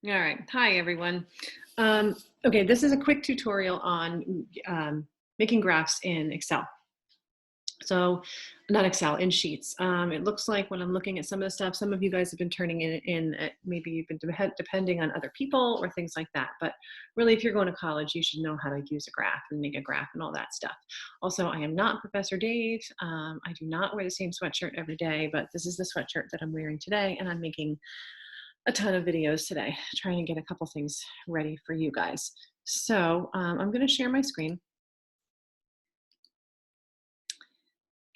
All right. Hi, everyone. Okay, this is a quick tutorial on making graphs in Excel. So, not Excel, in Sheets. It looks like when I'm looking at some of the stuff, some of you guys have been turning it in, maybe you've been depending on other people or things like that. But really, if you're going to college, you should know how to use a graph and make a graph and all that stuff. Also, I am not Professor Dave. I do not wear the same sweatshirt every day, but this is the sweatshirt that I'm wearing today, and I'm making a ton of videos today, trying to get a couple things ready for you guys. So I'm going to share my screen,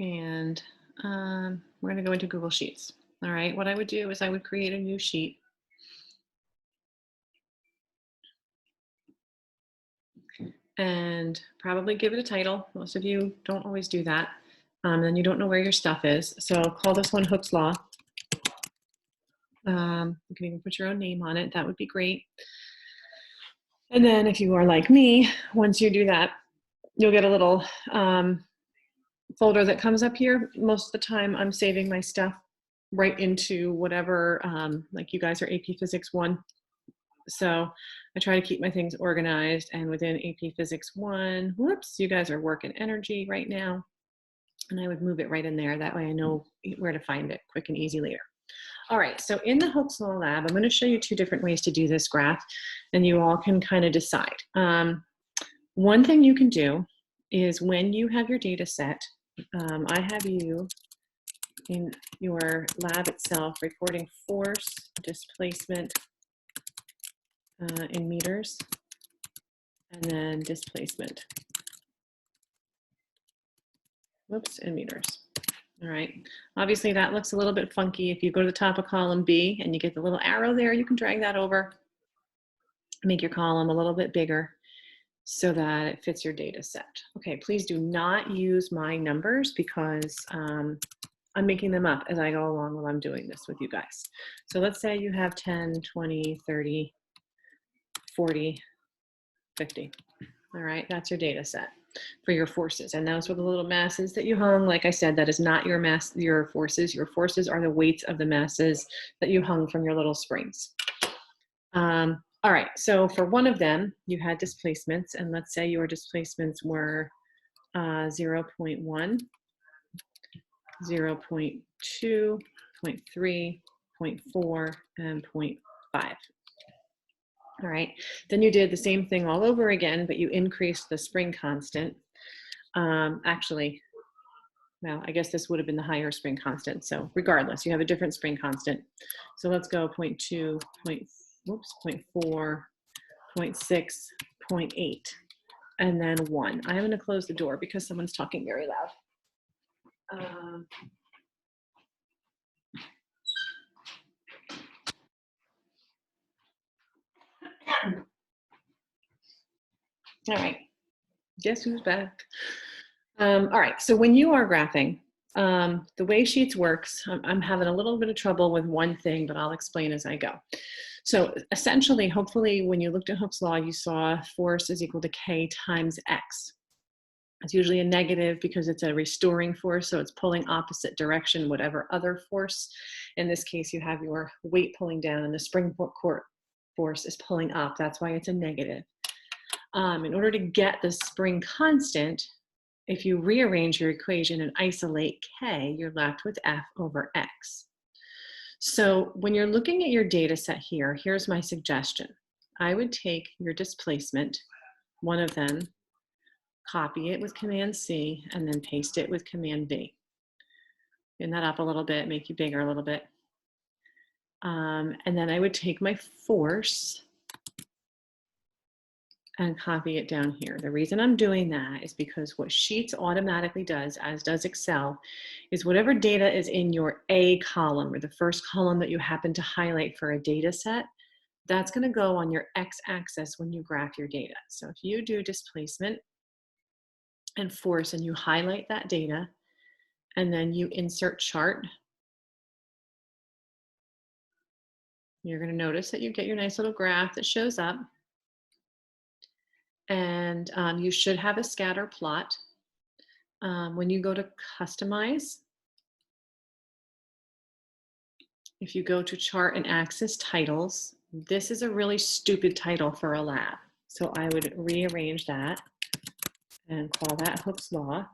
and we're going to go into Google Sheets. All right, what I would do is I would create a new sheet. And probably give it a title. Most of you don't always do that. And you don't know where your stuff is. So call this one Hooke's Law. You can even put your own name on it. That would be great. And then if you are like me, once you do that, you'll get a little folder that comes up here. Most of the time I'm saving my stuff right into whatever, like you guys are AP Physics 1. So I try to keep my things organized, and within AP Physics 1, whoops, you guys are working energy right now. And I would move it right in there. That way I know where to find it quick and easy later. All right, so in the Hooke's Law lab, I'm going to show you 2 different ways to do this graph, and you all can kind of decide. One thing you can do is when you have your data set, I have you in your lab itself recording force, displacement in meters, and then displacement. Whoops, in meters. All right, obviously that looks a little bit funky. If you go to the top of column B and you get the little arrow there, you can drag that over, make your column a little bit bigger so that it fits your data set. Okay, please do not use my numbers because I'm making them up as I go along while I'm doing this with you guys. So let's say you have 10, 20, 30, 40, 50. All right, that's your data set for your forces. And those were the little masses that you hung. Like I said, that is not your mass, your forces. Your forces are the weights of the masses that you hung from your little springs. All right, so for one of them, you had displacements, and let's say your displacements were 0.1, 0.2, 0.3, 0.4, and 0.5. All right, then you did the same thing all over again, but you increased the spring constant. Actually, well, I guess this would have been the higher spring constant. So regardless, you have a different spring constant. So let's go 0.2, 0.4, 0.6, 0.8, and then 1. I'm going to close the door because someone's talking very loud. All right, guess who's back? All right, so when you are graphing, the way Sheets works, I'm having a little bit of trouble with one thing, but I'll explain as I go. So essentially, hopefully, when you looked at Hooke's Law, you saw force is equal to K times X. It's usually a negative because it's a restoring force, so it's pulling opposite direction, whatever other force. In this case, you have your weight pulling down and the spring force is pulling up. That's why it's a negative. In order to get the spring constant, if you rearrange your equation and isolate K, you're left with F over X. So when you're looking at your data set here, here's my suggestion. I would take your displacement, one of them, copy it with Command C, and then paste it with Command V. Bring that up a little bit, make you bigger a little bit. And then I would take my force and copy it down here. The reason I'm doing that is because what Sheets automatically does, as does Excel, is whatever data is in your A column, or the first column that you happen to highlight for a data set, that's going to go on your x-axis when you graph your data. So if you do displacement and force and you highlight that data, and then you insert chart, you're going to notice that you get your nice little graph that shows up. And you should have a scatter plot. When you go to customize, if you go to chart and axis titles, This is a really stupid title for a lab. So I would rearrange that and call that Hooke's Law.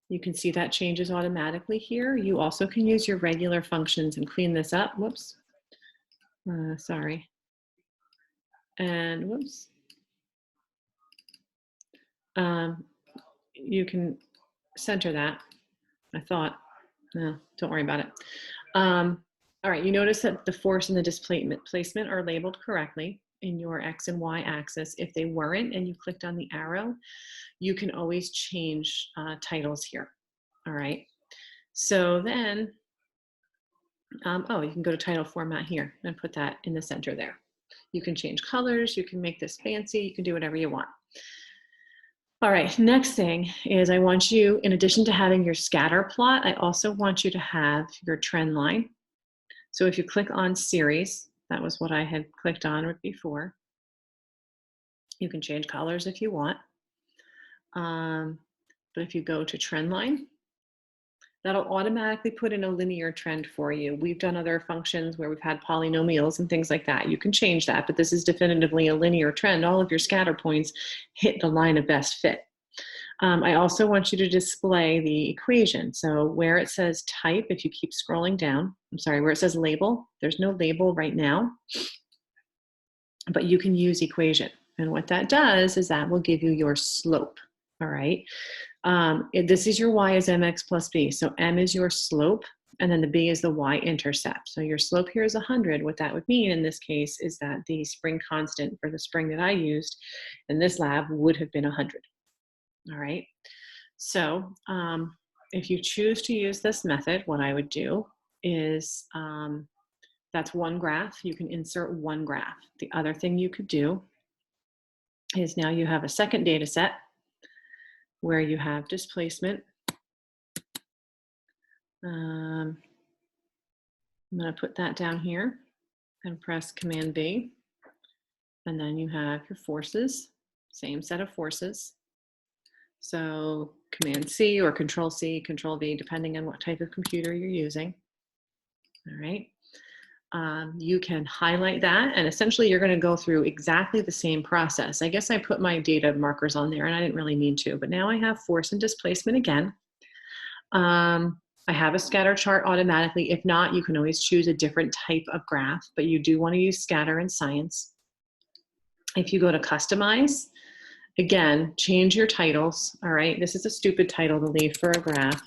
You can see that changes automatically here. You also can use your regular functions and clean this up. Whoops. Sorry. And whoops. You can center that. I thought, no, don't worry about it. All right, you notice that the force and the displacement are labeled correctly in your X and Y axis. If they weren't and you clicked on the arrow, you can always change titles here. All right, so then, oh, you can go to title format here and put that in the center there. You can change colors, you can make this fancy, you can do whatever you want. All right, next thing is I want you, in addition to having your scatter plot, I also want you to have your trend line. So if you click on series, that was what I had clicked on before. You can change colors if you want. But if you go to trend line, that'll automatically put in a linear trend for you. We've done other functions where we've had polynomials and things like that. You can change that, but this is definitively a linear trend. All of your scatter points hit the line of best fit. I also want you to display the equation. So where it says type, if you keep scrolling down, I'm sorry, where it says label, there's no label right now, but you can use equation. And what that does is that will give you your slope, all right? This is your y is mx plus b. So m is your slope, and then the b is the y-intercept. So your slope here is 100. What that would mean in this case is that the spring constant for the spring that I used in this lab would have been 100. All right, so if you choose to use this method, what I would do is, that's one graph. You can insert one graph. The other thing you could do is now you have a second data set where you have displacement. I'm going to put that down here and press Command B. And then you have your forces, same set of forces. So Command C or Control C, Control V, depending on what type of computer you're using. All right. You can highlight that, and essentially you're going to go through exactly the same process. I guess I put my data markers on there and I didn't really mean to, but now I have force and displacement again. I have a scatter chart automatically. If not, you can always choose a different type of graph, but you do want to use scatter in science. If you go to customize, again, change your titles. All right, this is a stupid title to leave for a graph.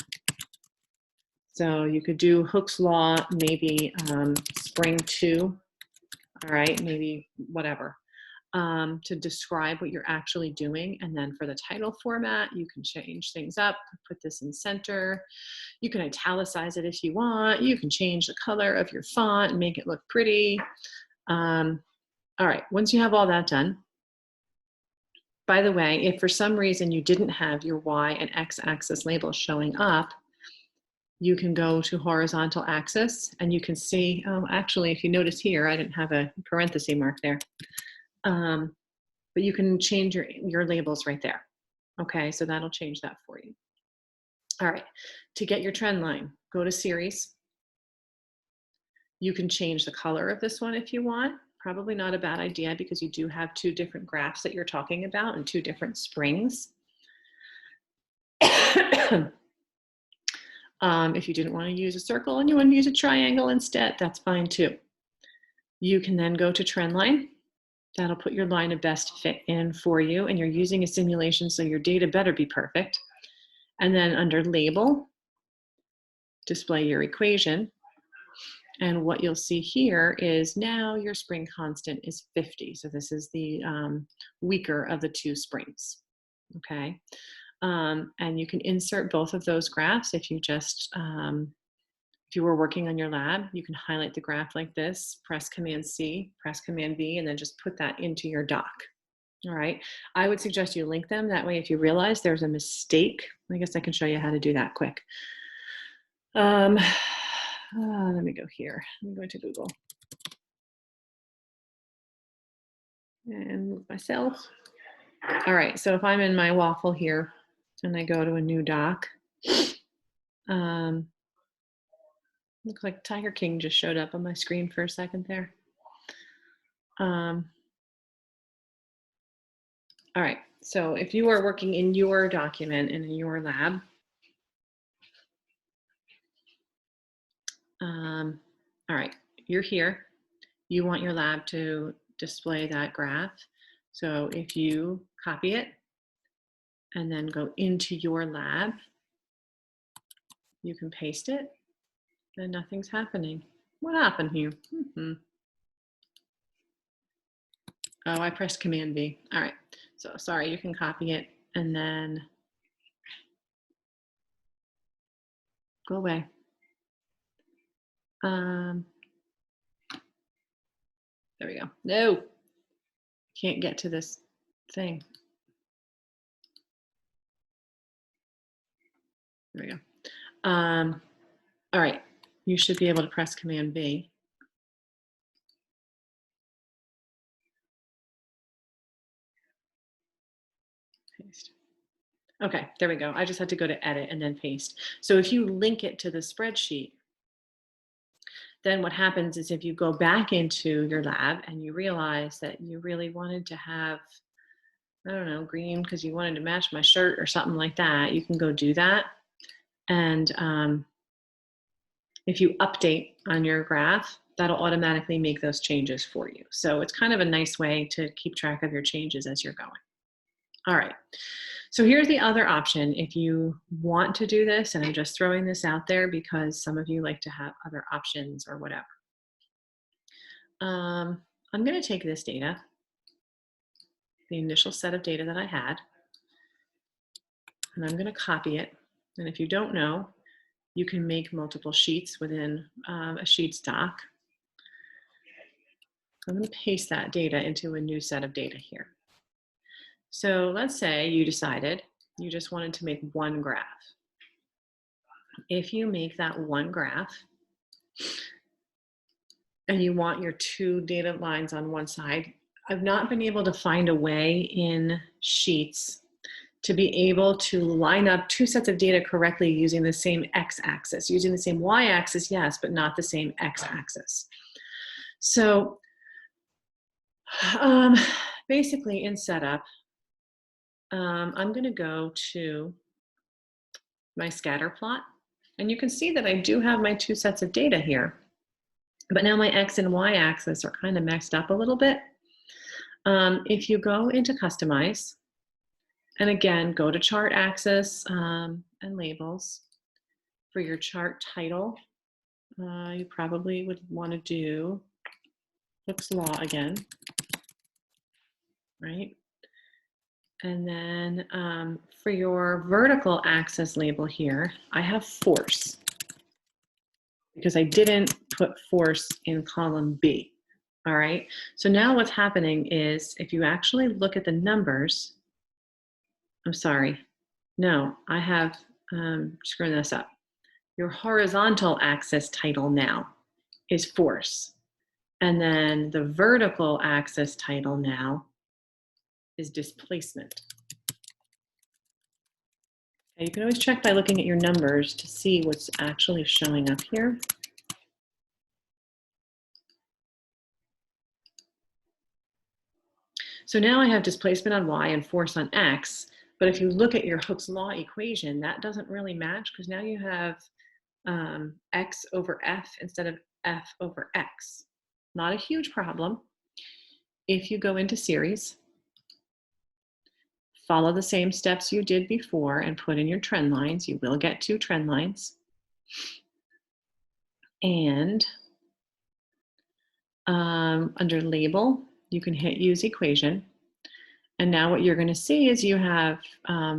So you could do Hooke's Law, maybe spring 2, all right, maybe whatever, to describe what you're actually doing. And then for the title format, you can change things up, put this in center. You can italicize it if you want. You can change the color of your font and make it look pretty. All right, once you have all that done, by the way, if for some reason you didn't have your Y and X axis labels showing up, you can go to horizontal axis and you can see, actually, if you notice here, I didn't have a parenthesis mark there. But you can change your labels right there. Okay, so that'll change that for you. All right, to get your trend line, go to series. You can change the color of this one if you want. Probably not a bad idea because you do have two different graphs that you're talking about and two different springs. If you didn't want to use a circle and you want to use a triangle instead, that's fine too. You can then go to trend line. That'll put your line of best fit in for you, and you're using a simulation, so your data better be perfect. And then under label, display your equation. And what you'll see here is now your spring constant is 50. So this is the weaker of the two springs, okay? And you can insert both of those graphs if you just, if you were working on your lab, you can highlight the graph like this, press Command C, press Command V, and then just put that into your doc. All right, I would suggest you link them. That way, if you realize there's a mistake, I guess I can show you how to do that quick. Let me go here. I'm going to Google and move myself. All right, so if I'm in my waffle here and I go to a new doc, Looks like Tiger King just showed up on my screen for a second there. All right, so if you are working in your document and in your lab, all right, you're here. You want your lab to display that graph. So if you copy it and then go into your lab, you can paste it and nothing's happening. What happened here? Oh, I pressed Command V. All right, so sorry, you can copy it and then go away. There we go. No, can't get to this thing. There we go. All right, you should be able to press Command V. Paste. Okay, there we go. I just had to go to edit and then paste. So if you link it to the spreadsheet, then what happens is if you go back into your lab and you realize that you really wanted to have, I don't know, green because you wanted to match my shirt or something like that, you can go do that. And if you update on your graph, that'll automatically make those changes for you. So it's kind of a nice way to keep track of your changes as you're going. All right, so here's the other option if you want to do this, and I'm just throwing this out there because some of you like to have other options or whatever. I'm going to take this data, the initial set of data that I had, and I'm going to copy it. And if you don't know, you can make multiple sheets within a Sheets doc. I'm going to paste that data into a new set of data here. So let's say you decided you just wanted to make one graph. If you make that one graph and you want your two data lines on one side, I've not been able to find a way in Sheets to be able to line up two sets of data correctly using the same x-axis. Using the same y-axis, yes, but not the same x-axis. So basically in setup, I'm going to go to my scatter plot, and you can see that I do have my two sets of data here, but now my x and y axis are kind of messed up a little bit. If you go into customize, and again, go to chart axis and labels. For your chart title, you probably would want to do Hooke's Law again, right? And then for your vertical axis label here, I have force because I didn't put force in column B. All right, so now what's happening is if you actually look at the numbers, I'm sorry, no, I have screwing this up. Your horizontal axis title now is force. And then the vertical axis title now is displacement. Okay, you can always check by looking at your numbers to see what's actually showing up here. So now I have displacement on y and force on x, but if you look at your Hooke's Law equation, that doesn't really match because now you have x over f instead of f over x. Not a huge problem. If you go into series, follow the same steps you did before and put in your trend lines, you will get two trend lines. And under label, you can hit use equation. And now what you're going to see is you have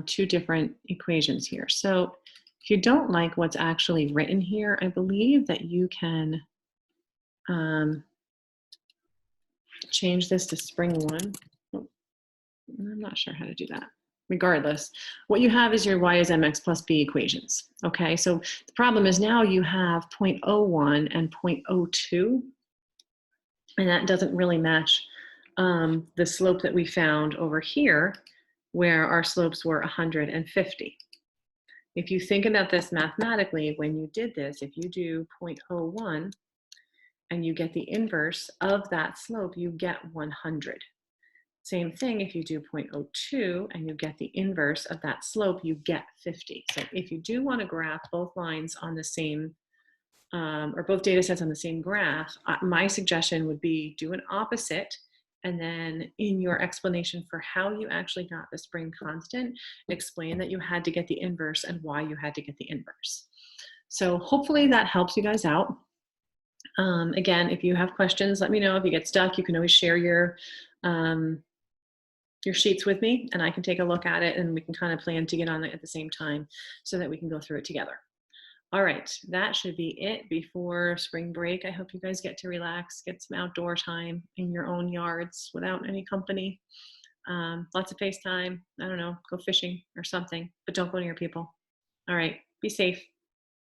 two different equations here. So if you don't like what's actually written here, I believe that you can change this to spring one. Oh, I'm not sure how to do that. Regardless, what you have is your y is mx plus b equations. Okay, so the problem is now you have 0.01 and 0.02, and that doesn't really match the slope that we found over here, where our slopes were 150. If you think about this mathematically, when you did this, if you do 0.01 and you get the inverse of that slope, you get 100. Same thing if you do 0.02 and you get the inverse of that slope, you get 50. So if you do want to graph both lines on the same, or both data sets on the same graph, my suggestion would be do an opposite, and then in your explanation for how you actually got the spring constant, explain that you had to get the inverse and why you had to get the inverse. So hopefully that helps you guys out. Again, if you have questions, let me know. If you get stuck, you can always share your sheets with me and I can take a look at it and we can kind of plan to get on it at the same time so that we can go through it together. All right, that should be it before spring break. I hope you guys get to relax, get some outdoor time in your own yards without any company. Lots of FaceTime, I don't know, go fishing or something, but don't go near people. All right, be safe.